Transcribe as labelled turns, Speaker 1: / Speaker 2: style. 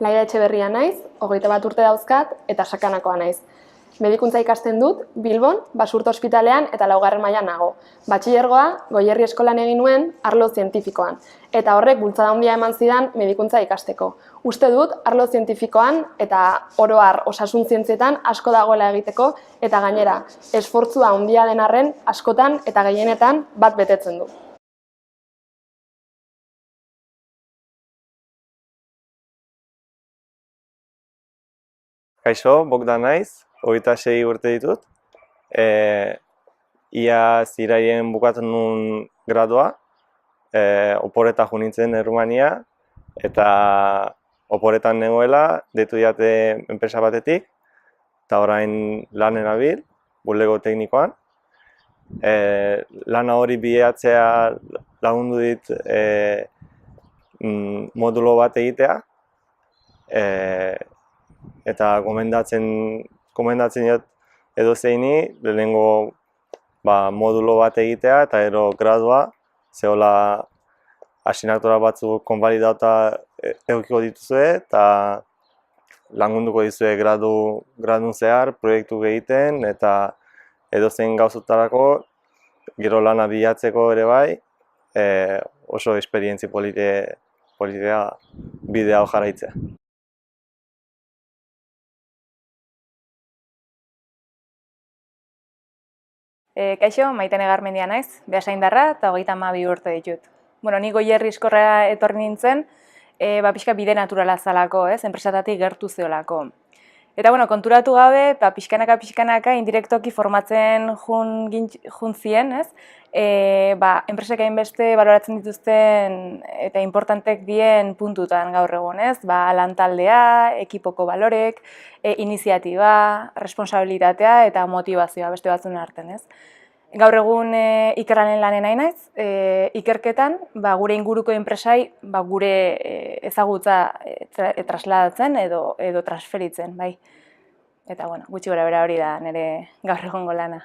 Speaker 1: Laia Etxeberria naiz, 21 urte dauzkat eta sakanakoa naiz. Medikuntza ikasten dut Bilbon, Basurto ospitalean eta 4. mailan nago. Batxilergoa Goierri eskolan egin nuen arlo zientifikoan, eta horrek bultzada handia eman zidan medikuntza ikasteko. Uste dut arlo zientifikoan eta oro har osasun zientzietan asko dagoela egiteko eta gainera, esfortzua handia den arren askotan eta gehienetan bat betetzen du.
Speaker 2: Kaixo, Bogdan naiz, 26 urte ditut. Ia ziraien bukatzen nuen gradua, oporeta jo nintzen Errumania, eta oporetan negoela, deitu didate enpresa batetik, eta orain lanen nabil, bulego teknikoan. Lana hori bilatzea lagundu dit modulo bat egitea, eta gomendatzen dut edozeini lehenengo modulo bat egitea eta gero gradua, zehola asignatura batzuk konbalidatuta edukiko dituzue eta lagunduko dizue gradun zehar proiektu egiten eta edozein gauzotarako gero lana bilatzeko ere bai, oso esperientzi politea bidea hau jarraitzea.
Speaker 3: Kaixo, Maitane Garmendia naiz, Beasaindarra eta 32 urte ditut. Ni Goierri eskorra etorri nintzen, pixka bide naturala zalako, enpresatatik gertu zeolako. Eta konturatu gabe, pixkanaka indirektoki formatzen jun zien, enpresek hainbeste baloratzen dituzten eta importantek dien puntutan gaur egun, lantaldea, ekipoko balorek, iniziatiba, responsabilitatea eta motivazioa beste batzuen artean. Gaur egun ikerlanen lanen nahi naiz, ikerketan gure inguruko enpresai gure ezagutza trasladatzen edo transferitzen, bai. Eta gutxi gorabehera hori da nire gaur egungo lana.